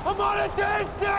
हमारे देश ने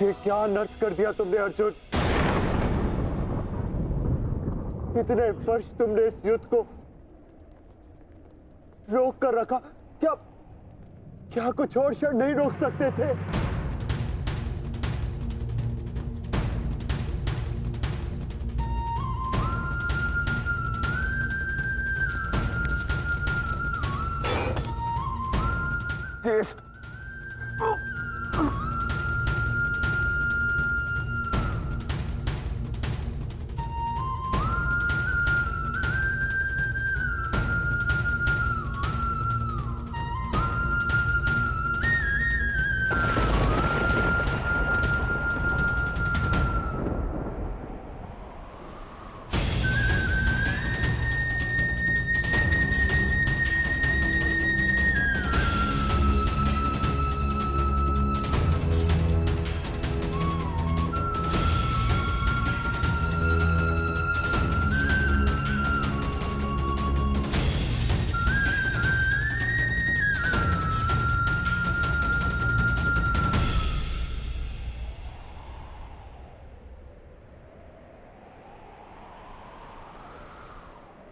ये क्या अनर्थ कर दिया तुमने अर्जुन। इतने वर्ष तुमने इस युद्ध को रोक कर रखा, क्या क्या कुछ और क्षण नहीं रोक सकते थे? Just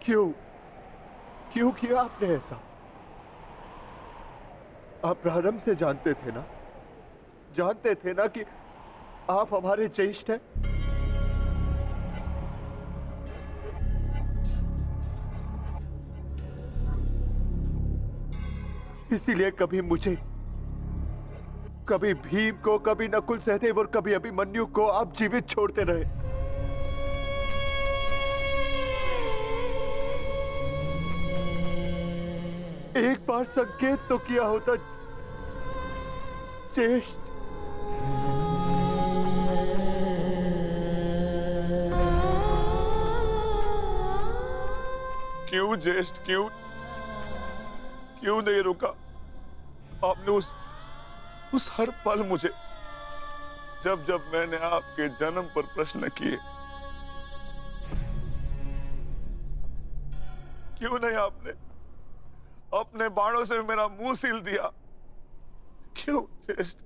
क्यों क्यों किया आपने ऐसा? आप प्रारंभ से जानते थे ना कि आप हमारे ज्येष्ठ हैं। इसीलिए कभी मुझे, कभी भीम को, कभी नकुल सहदेव और कभी अभिमन्यु को आप जीवित छोड़ते रहे। एक बार संकेत तो किया होता ज्येष्ठ। क्यों ज्येष्ठ, क्यों नहीं रुका आपने? उस हर पल मुझे, जब मैंने आपके जन्म पर प्रश्न किए, क्यों नहीं आपने अपने बाणों से मेरा मुंह सील दिया? क्यों ज्येष्ठ?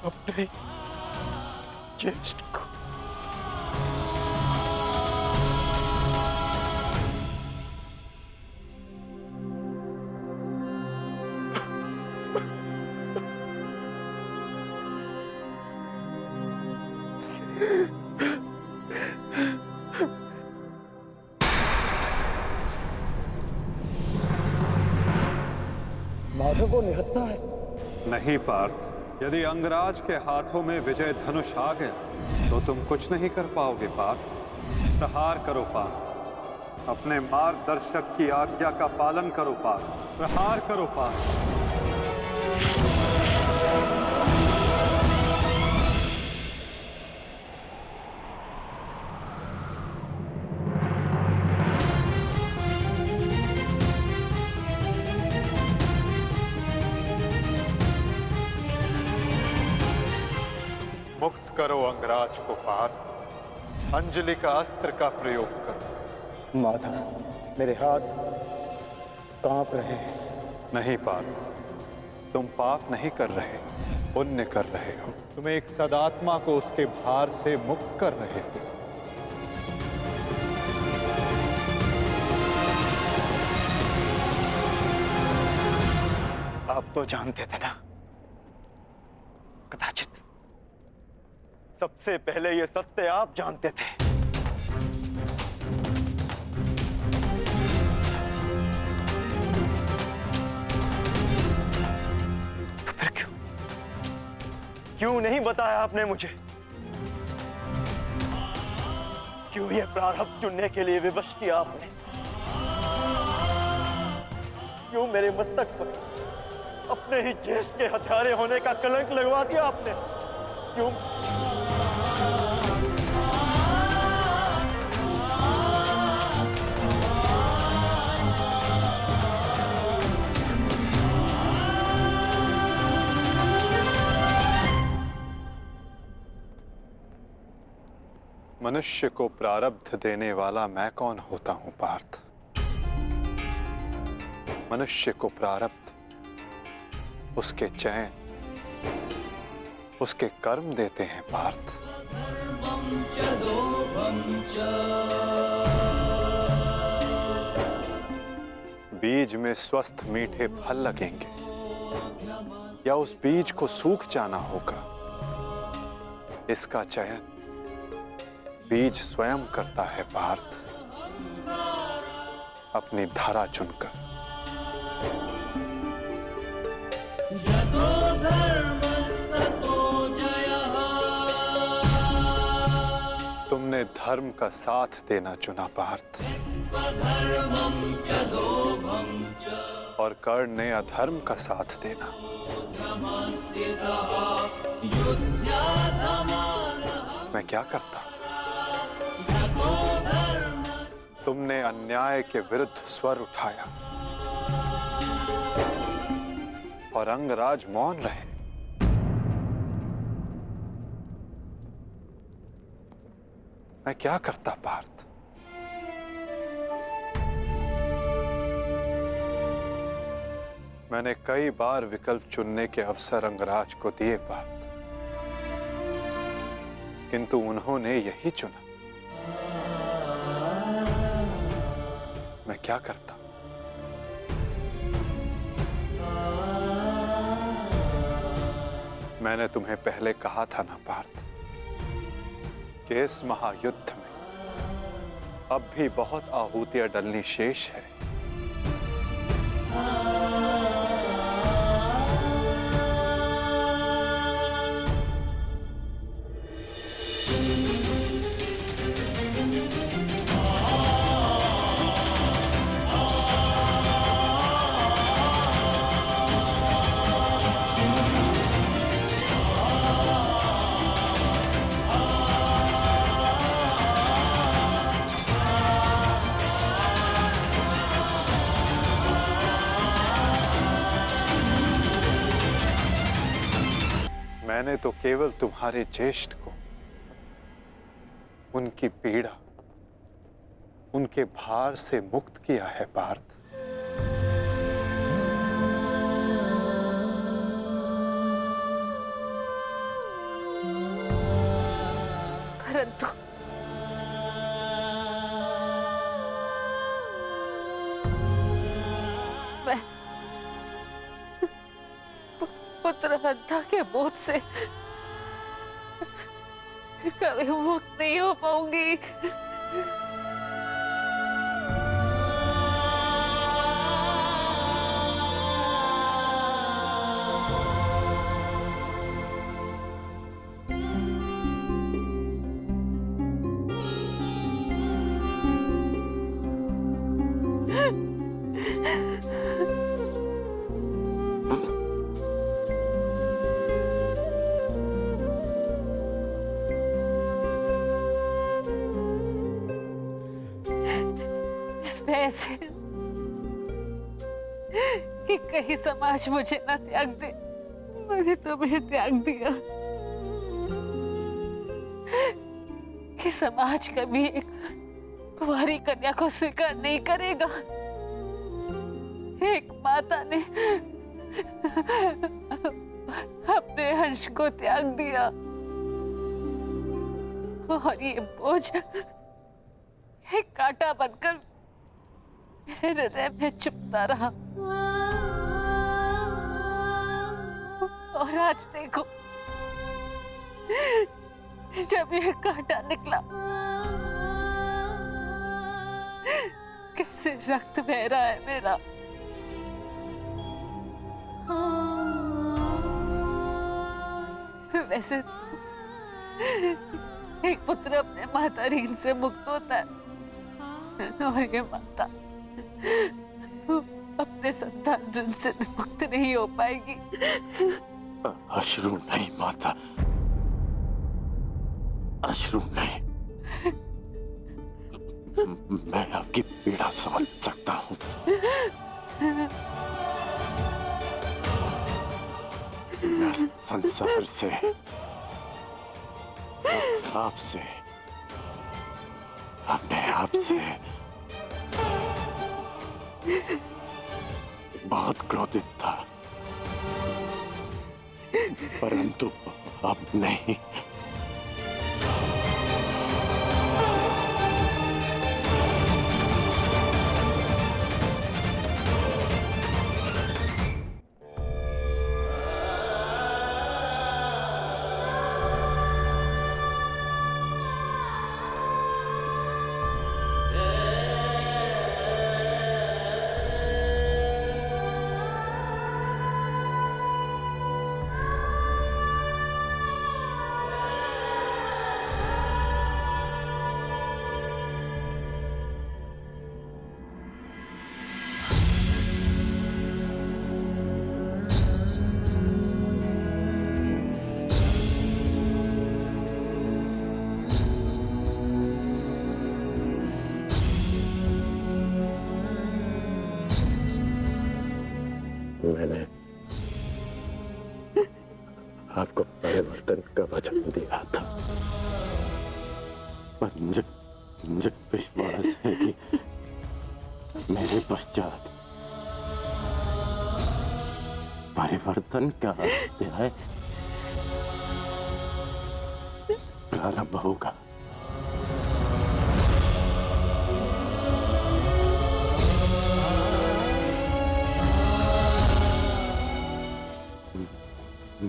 अपने ज्येष्ठ को माधव को निहत्था है। नहीं पार्थ, यदि अंगराज के हाथों में विजय धनुष आ गया तो तुम कुछ नहीं कर पाओगे पार्थ। प्रहार करो पार्थ, अपने मार्गदर्शक की आज्ञा का पालन करो पार्थ। प्रहार करो पार्थ। मुक्त करो अंगराज को पार्थ। अंजलि का अस्त्र का प्रयोग करो। माधव, मेरे हाथ कांप रहे हैं। नहीं पार्थ, तुम पाप नहीं कर रहे, पुण्य कर रहे हो। तुम एक सदात्मा को उसके भार से मुक्त कर रहे हो। आप तो जानते थे ना, कदाचित सबसे पहले ये सत्य आप जानते थे। तो फिर क्यों नहीं बताया आपने मुझे? क्यों ये प्रारब्ध चुनने के लिए विवश किया आपने? क्यों मेरे मस्तक पर अपने ही ज्येष्ठ के हत्यारे होने का कलंक लगवा दिया आपने? क्यों? मनुष्य को प्रारब्ध देने वाला मैं कौन होता हूं पार्थ? मनुष्य को प्रारब्ध उसके चयन, उसके कर्म देते हैं पार्थ। बीज में स्वस्थ मीठे फल लगेंगे या उस बीज को सूख जाना होगा, इसका चयन बीज स्वयं करता है पार्थ, अपनी धारा चुनकर। तुमने धर्म का साथ देना चुना पार्थ, और कर्ण ने अधर्म का साथ देना। मैं क्या करता? तुमने अन्याय के विरुद्ध स्वर उठाया और अंगराज मौन रहे। मैं क्या करता पार्थ? मैंने कई बार विकल्प चुनने के अवसर अंगराज को दिए पार्थ, किंतु उन्होंने यही चुना। मैं क्या करता? मैंने तुम्हें पहले कहा था ना पार्थ कि इस महायुद्ध में अब भी बहुत आहुतियां डलनी शेष है। मैंने तो केवल तुम्हारे ज्येष्ठ को उनकी पीड़ा, उनके भार से मुक्त किया है पार्थ। परंतु मैं पुत्र हत्या के बोझ से कभी मुक्त नहीं हो पाऊंगी। ऐसे कि कहीं समाज मुझे न त्याग दे। मैंने तुम्हें त्याग दिया कि समाज कभी एक कुंवारी कन्या को स्वीकार नहीं करेगा। एक माता ने अपने हर्ष को त्याग दिया और ये बोझ एक कांटा बनकर मेरे हृदय में चुभता रहा। और आज देखो, जब ये कांटा निकला, कैसे रक्त बह रहा है मेरा। वैसे एक पुत्र अपने माता ऋण से मुक्त होता है और ये माता अपने संतान ऋण से मुक्त नहीं हो पाएगी। अश्रु नहीं माता, अश्रु नहीं। मैं आपकी पीड़ा समझ सकता हूँ। मैं संसार से, आपसे, अपने आप से बहुत क्रोधित था, परंतु अब नहीं। मैंने आपको परिवर्तन का वचन दिया था, पर मुझे विश्वास है कि मेरे पश्चात परिवर्तन का अध्याय प्रारंभ होगा।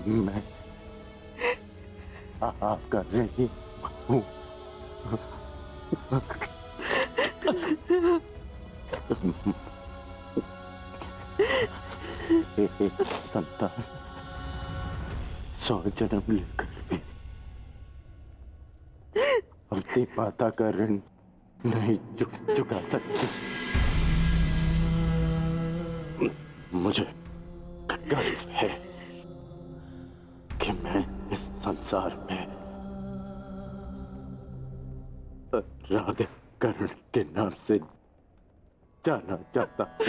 मैं आपका रही हूँ। संतान 100 जन्म लेकर भी अपनी माता का ऋण नहीं चुका सकती। मुझे गर्व है कि मैं इस संसार में राधाकरण के नाम से जाना चाहता हूँ।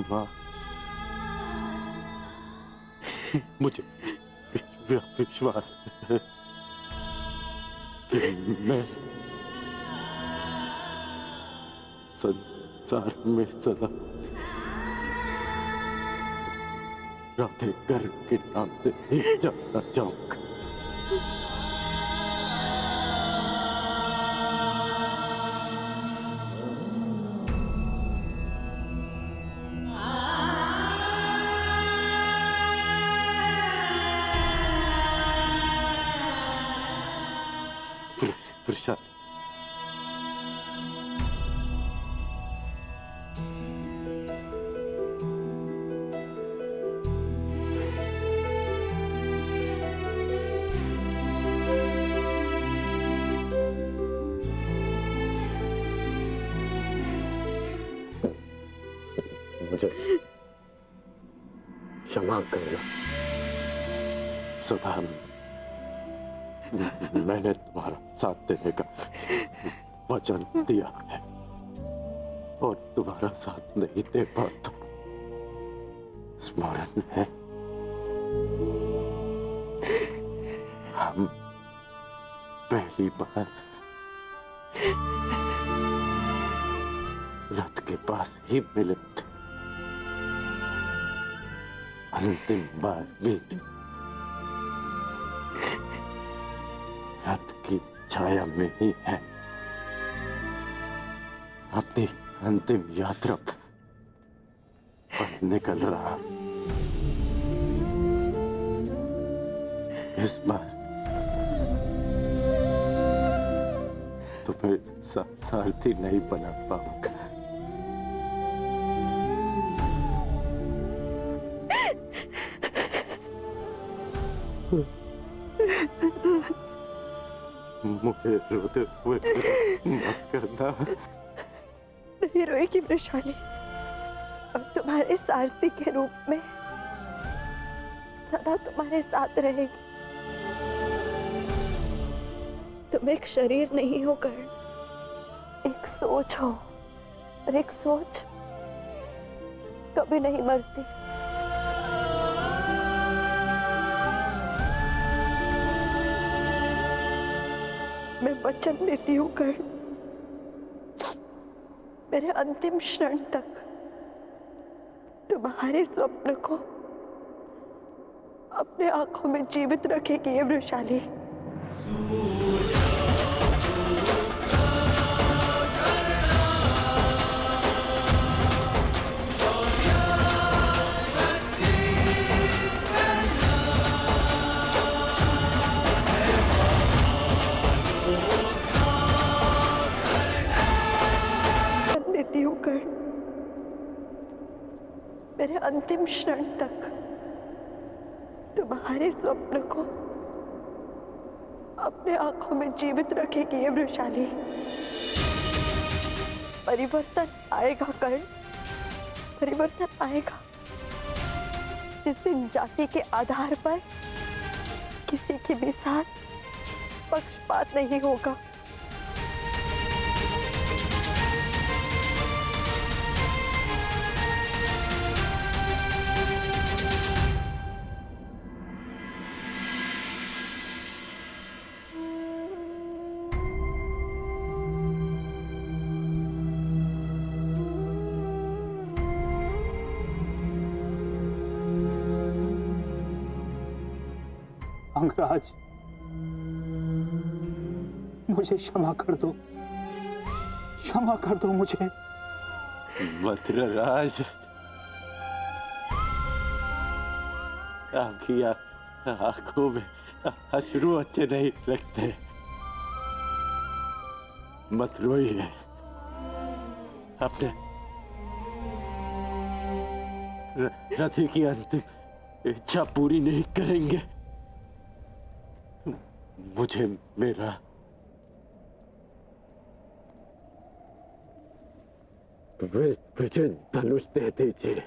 माँ, मुझे विश्वास है कि मैं संसार में सदा राधेकरण के नाम से ही जाना चाहूंगा। प्रशांत, मुझे क्षमा करना। सदा मैंने तुम्हारा साथ देने का वचन दिया है और तुम्हारा साथ नहीं दे पाता। स्मरण है, हम पहली बार रथ के पास ही मिले थे, अंतिम बार भी रथ की छाया में ही है। अपनी अंतिम यात्रा पर निकल रहा। इस बार तुम्हें सारथी नहीं बना पाऊंगा। मुझे रोते हुए मत करना। नहीं रोएगी वृषाली, अब तुम्हारे सारथी के रूप में सदा तुम्हारे साथ रहेगी। तुम एक शरीर नहीं हो कर्ण, एक सोच हो, और एक सोच कभी नहीं मरती। मैं वचन देती हूँ कर्ण, मेरे अंतिम क्षण तक तुम्हारे स्वप्न को अपने आंखों में जीवित रखेगी ये वृषाली। देती हूँ कर्ण, मेरे अंतिम क्षण तक तुम्हारे स्वप्न को अपने आंखों में जीवित रखेगी ये वृषाली। परिवर्तन आएगा कर्ण, परिवर्तन आएगा। जिस दिन जाति के आधार पर किसी के भी साथ पक्षपात नहीं होगा। अंगराज, मुझे क्षमा कर दो, क्षमा कर दो मुझे। मथुराराज, आपकी आंखों में अश्रु अच्छे नहीं लगते। मत रोइए, अपने रथी की अंतिम इच्छा पूरी नहीं करेंगे। मुझे मेरा विजय धनुष दे दीजिए।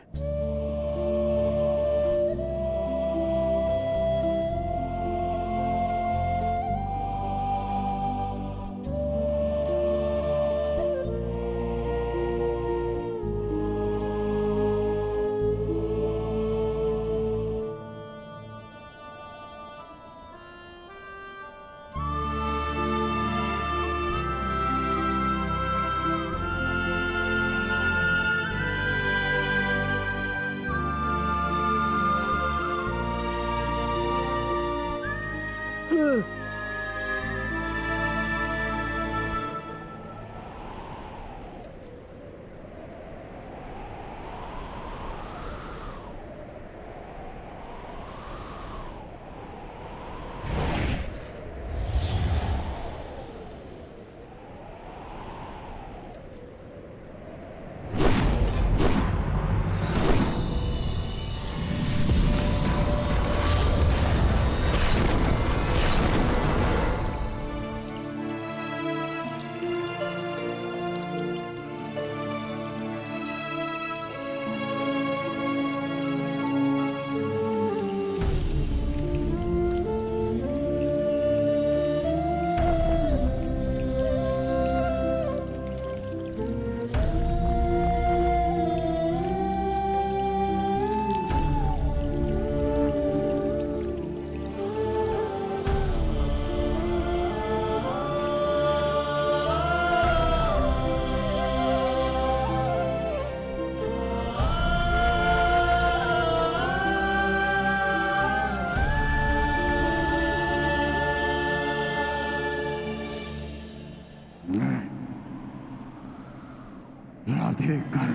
राधे कर,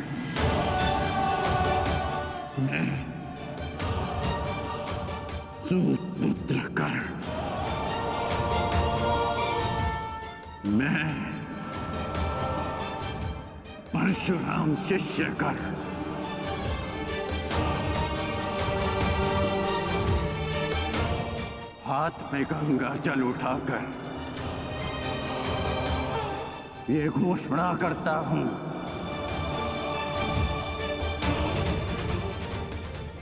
मैं सूतपुत्र कर, मैं परशुराम शिष्य कर, हाथ में गंगा जल उठाकर ये घोषणा करता हूं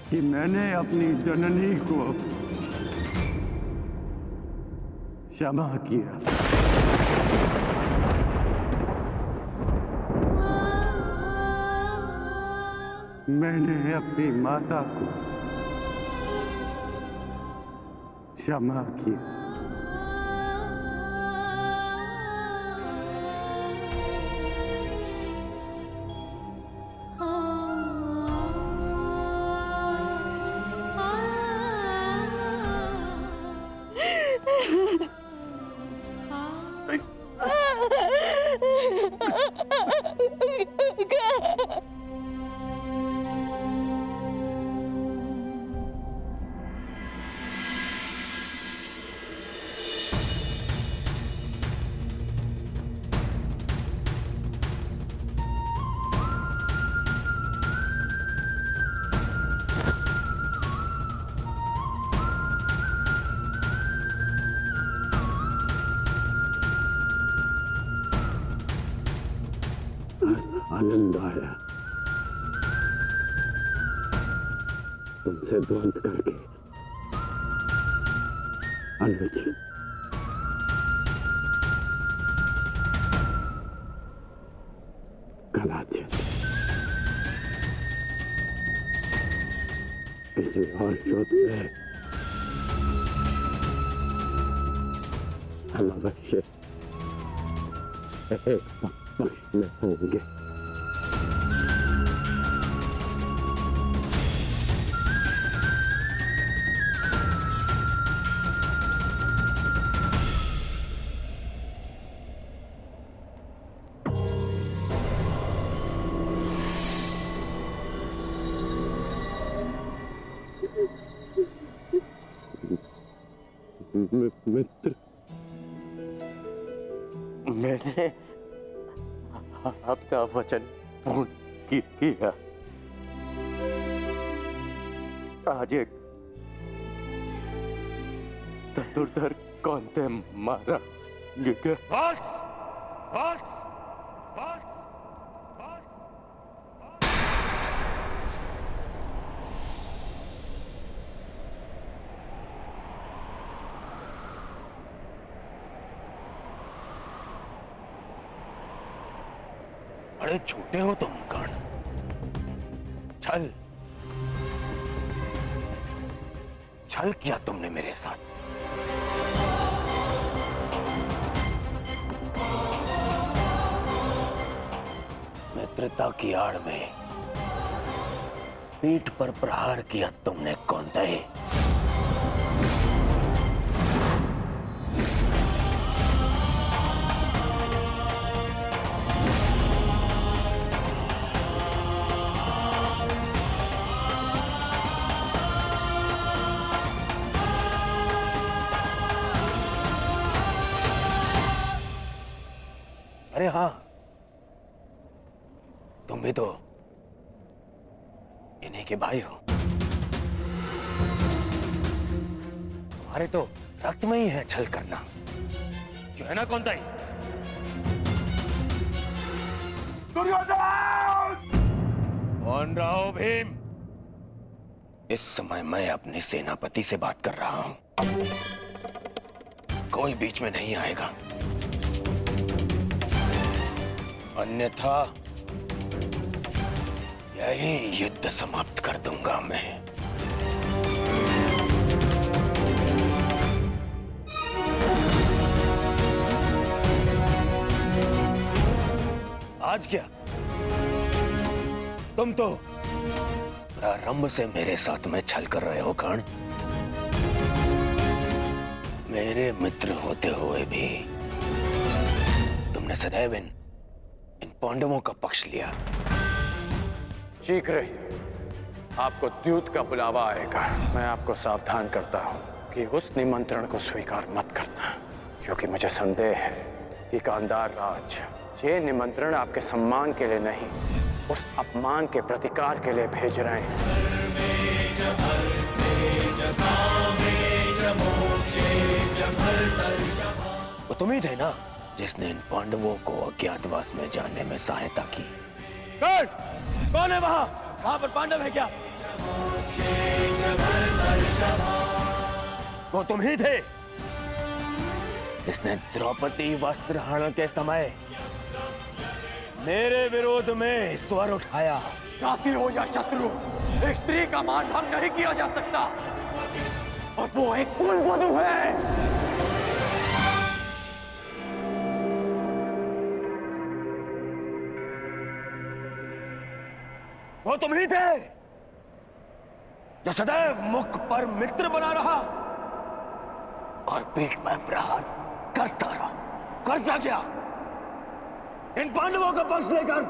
कि मैंने अपनी जननी को क्षमा किया। मैंने अपनी माता को क्षमा किया। आनंद आया तुमसे द्वंद्व करके। अनुज, कदाचित किसी और युद्ध में हम अवश्य एक पक्ष में होंगे। मित्र, मैंने आपका वचन पूर्ण किया। आज एक धनुर्धर कौन थे मारा गया। बस बस बस बड़े छोटे हो तुम कर्ण। छल छल किया तुमने मेरे साथ। मित्रता की आड़ में पीठ पर प्रहार किया तुमने कौंतेय। अरे हाँ, तुम भी तो इन्हीं के भाई हो। तुम्हारे तो रक्त में ही है छल करना, क्यों है ना कौंतेय? कौन रहा हो भीम? इस समय मैं अपने सेनापति से बात कर रहा हूं, कोई बीच में नहीं आएगा, अन्यथा यही युद्ध समाप्त कर दूंगा मैं। आज क्या तुम तो प्रारंभ से मेरे साथ में छल कर रहे हो कर्ण। मेरे मित्र होते हुए भी तुमने सदैव इन पांडवों का पक्ष लिया। शीघ्र ही आपको द्यूत का बुलावा आएगा। मैं आपको सावधान करता हूं कि उस निमंत्रण को स्वीकार मत करना, क्योंकि मुझे संदेह है कि गांधार राज ये निमंत्रण आपके सम्मान के लिए नहीं, उस अपमान के प्रतिकार के लिए भेज रहे हैं। वो तुम ही थे ना जिसने इन पांडवों को अज्ञातवास में जाने में सहायता की। कौन है वहां पर पांडव है क्या? वो तुम ही थे जिसने द्रौपदी वस्त्रहरण के समय मेरे विरोध में स्वर उठाया। दासी हो या शत्रु, एक स्त्री का मान भंग नहीं किया जा सकता, और वो एक कुलवधू है। वो तुम ही थे जो सदैव मुख पर मित्र बना रहा और पीठ पर प्रहार करता रहा। करता क्या? इन पांडवों का पक्ष लेकर।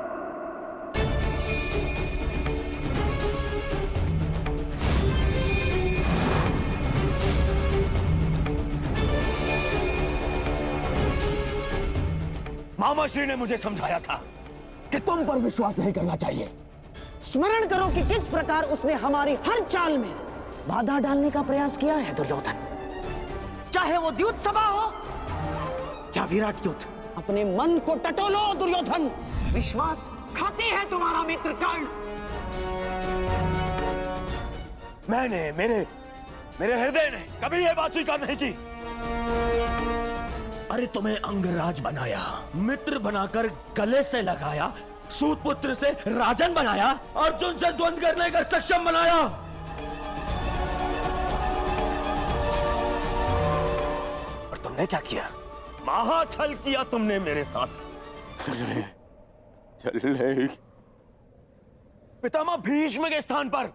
मामाश्री ने मुझे समझाया था कि तुम पर विश्वास नहीं करना चाहिए। स्मरण करो कि किस प्रकार उसने हमारी हर चाल में बाधा डालने का प्रयास किया है दुर्योधन। चाहे वो द्यूत सभा हो या विराट युद्ध। अपने मन को टटोलो दुर्योधन, विश्वास खाते हैं तुम्हारा मित्र कर्ण। मेरे हृदय ने कभी यह बात स्वीकार नहीं की। अरे तुम्हें अंगराज बनाया, मित्र बनाकर गले से लगाया, सूतपुत्र से राजन बनाया, अर्जुन से द्वंद्व करने का सक्षम बनाया। और तुमने क्या किया? महाछल किया तुमने मेरे साथ। चल पितामह भीष्म के स्थान पर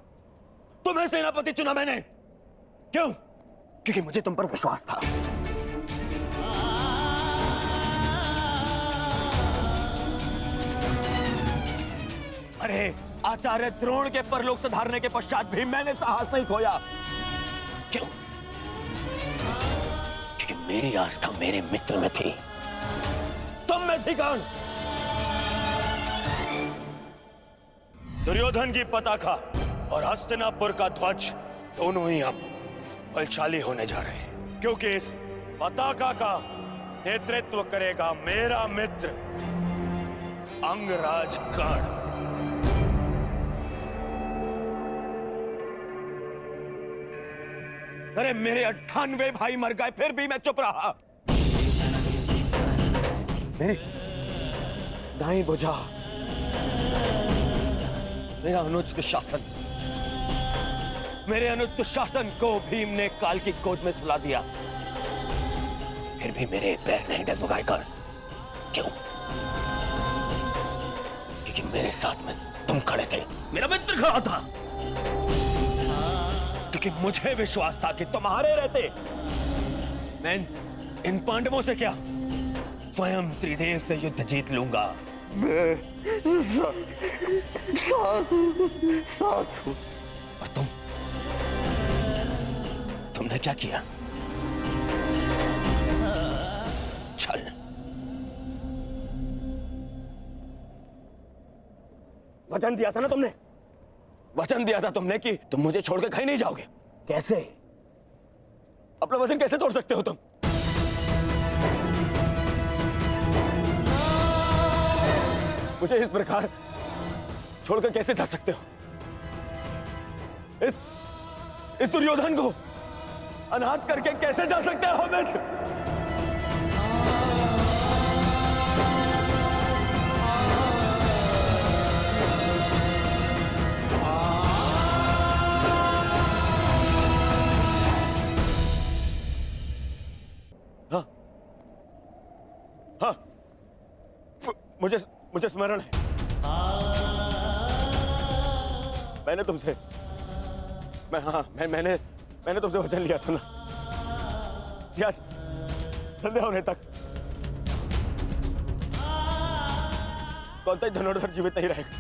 तुम्हें सेनापति चुना मैंने। क्यों? क्योंकि मुझे तुम पर विश्वास था। अरे आचार्य द्रोण के परलोक सुधारने के पश्चात भी मैंने साहस नहीं खोया। क्यों? मेरी आस्था मेरे मित्र में थी, तुम में थी कौन? दुर्योधन की पताका और हस्तिनापुर का ध्वज दोनों ही अब बलशाली होने जा रहे हैं, क्योंकि इस पताका का नेतृत्व करेगा मेरा मित्र अंगराज कर्ण। अरे मेरे 98 भाई मर गए, फिर भी मैं चुप रहा। मेरी दाई बुझा मेरा अनुचित दुशासन, मेरे अनुचित दुशासन को भीम ने काल की गोद में सुला दिया, फिर भी मेरे पैर नहीं डगमगाए कर। क्यों? क्योंकि मेरे साथ में तुम खड़े थे, मेरा मित्र खड़ा था, क्योंकि मुझे विश्वास था कि तुम्हारे रहते मैं इन पांडवों से क्या, स्वयं त्रिदेव से युद्ध जीत लूंगा। और तुमने क्या किया? छल। वचन दिया था ना तुमने, वचन दिया था तुमने कि तुम मुझे छोड़कर कहीं नहीं जाओगे। कैसे? अपना वचन कैसे तोड़ सकते हो तुम? मुझे इस प्रकार छोड़कर कैसे जा सकते हो? इस दुर्योधन को अनाथ करके कैसे जा सकते हो मित्र? हाँ हाँ, मुझे स्मरण है, मैंने तुमसे मैंने तुमसे वचन लिया था ना, याद? संध्या होने तक कौन सा धनुर्धर जीवित नहीं रहेगा।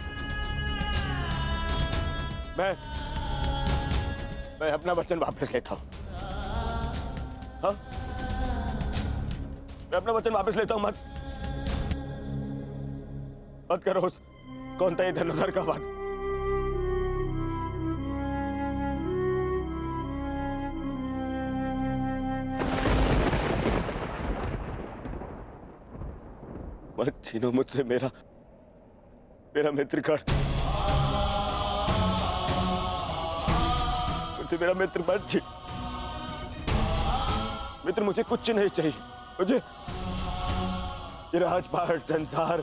मैं अपना वचन वापस लेता हूं। हाँ, मैं अपना वचन वापस लेता हूं। मत करो उस कौन था ये धनुर्धर का वाद। मत छीनो मुझसे मेरा मित्र कर्ण, मुझसे मेरा मित्र मत छीन। मित्र मुझे कुछ नहीं चाहिए, मुझे ये राजपाट, संसार,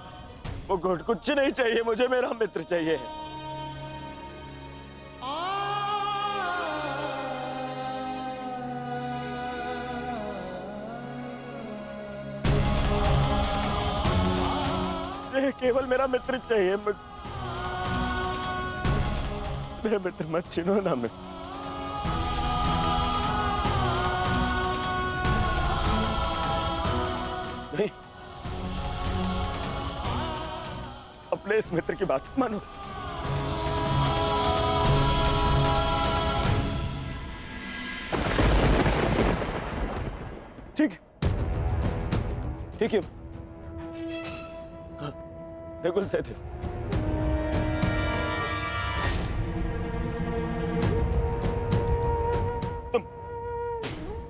मुकुट कुछ नहीं चाहिए, मुझे मेरा मित्र चाहिए। केवल मेरा मित्र चाहिए, मेरे मित्र मत छीनो ना। मैं नहीं, अपने इस मित्र की बात मानो। ठीक है, बिल्कुल सहते।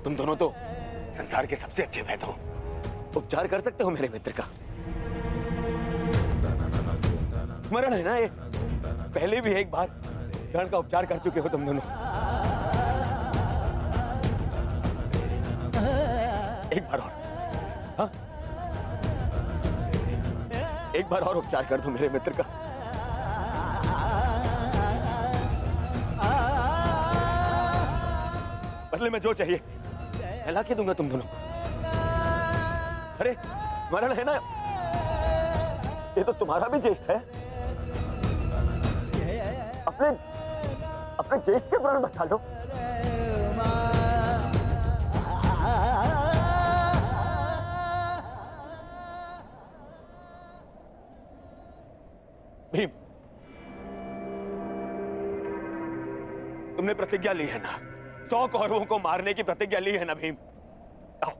तुम दोनों तो संसार के सबसे अच्छे वैद्य हो, उपचार कर सकते हो मेरे मित्र का। स्मरण है ना ये? पहले भी एक बार कर्ण का उपचार कर चुके हो तुम दोनों। एक बार और, हाँ? एक बार और उपचार कर दो मेरे मित्र का। बदले में जो चाहिए मैं ला के दूंगा तुम दोनों को। अरे स्मरण है ना, ये तो तुम्हारा भी ज्येष्ठ है। अपने ज्येष्ठ के प्राण बचा लो। भीम, तुमने प्रतिज्ञा ली है ना, 100 कौरवों को मारने की प्रतिज्ञा ली है ना भीम? आओ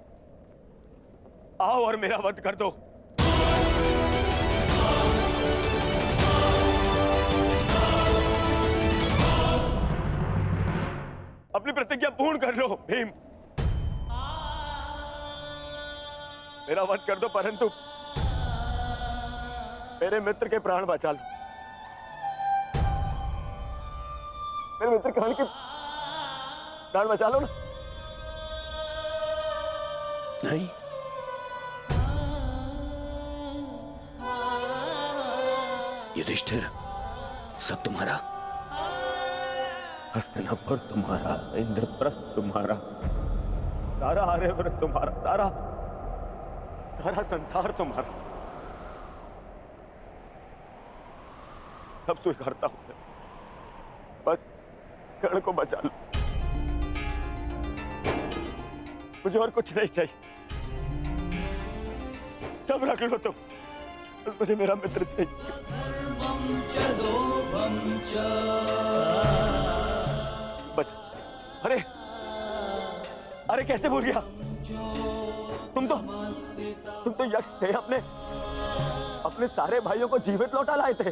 आओ और मेरा वध कर दो। अपनी प्रतिज्ञा पूर्ण कर लो भीम। मेरा वध कर दो, परंतु मेरे मित्र के प्राण बचा लो। मेरे मित्र कर्ण के प्राण बचा लो ना। नहीं, युधिष्ठिर, सब तुम्हारा। हस्तिनापुर तुम्हारा, इंद्रप्रस्थ तुम्हारा, सारा आर्यव्रत तुम्हारा, सारा संसार तुम्हारा। सब स्वीकारता हूं मैं, बस कर्ण को बचा लो। मुझे और कुछ नहीं चाहिए, सब रख लो तुम, बस मुझे मेरा मित्र चाहिए। बच, अरे कैसे भूल गया? तुम तो यक्ष थे, अपने सारे भाइयों को जीवित लौटा लाए थे,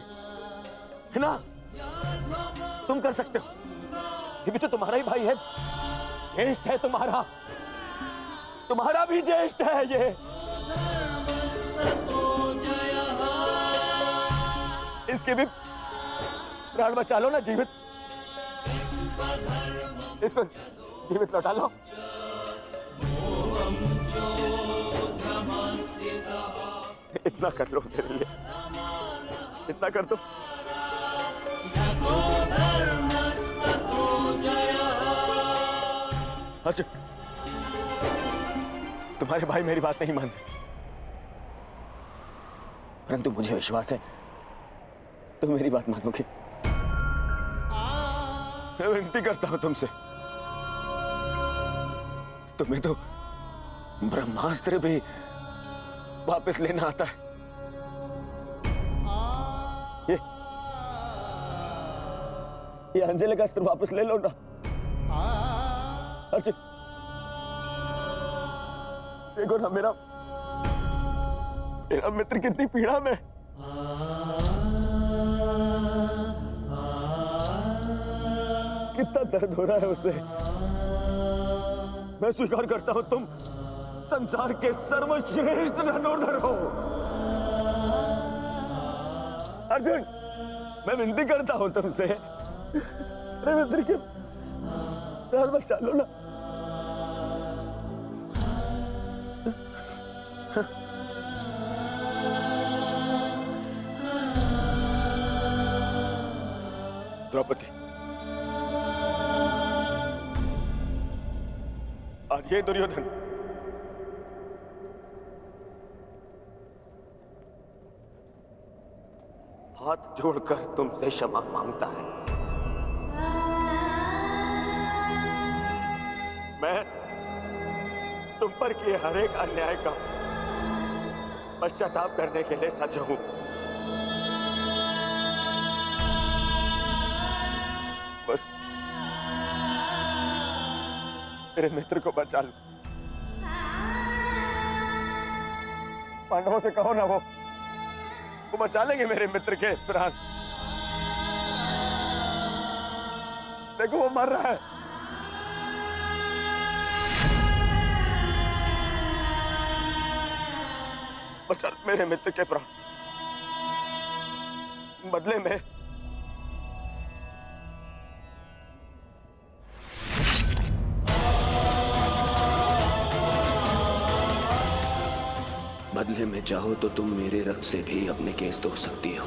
है ना? तुम कर सकते हो, ये भी तो तुम्हारा ही भाई है, ज्येष्ठ है तुम्हारा भी ज्येष्ठ है ये। इसके भी प्राण बचा लो ना, जीवित, इसको जीवित लौटा लो। इतना कर लो मेरे लिए, इतना कर दो। अर्जुन, तुम्हारे भाई मेरी बात नहीं मानते, परंतु मुझे विश्वास है तुम मेरी बात मानोगे। मैं विनती करता हूं तुमसे, तुम्हें तो ब्रह्मास्त्र भी वापस लेना आता है। ये अंजलि का अस्त्र वापस ले लो ना अर्जुन। देखो ना मेरा मित्र कितनी पीड़ा में। कितना दर्द हो रहा है उसे। मैं स्वीकार करता हूं तुम संसार के सर्वश्रेष्ठ धनुर्धर हो अर्जुन। मैं विनती करता हूं तुमसे, अरे मित्र के प्राण बचा लो ना। द्रौपदी, और ये दुर्योधन, हाथ जोड़कर तुमसे क्षमा मांगता है। मैं तुम पर किए हर एक अन्याय का पश्चाताप करने के लिए सज्ज हूं। बस मेरे मित्र को बचा लो। पांडवों से कहो ना, वो बचा लेंगे मेरे मित्र के प्राण। देखो वो मर रहा है। बचा मेरे मित्र के प्राण, बदले में बदले में चाहो तो तुम मेरे रक्त से भी अपने केस धो सकती हो।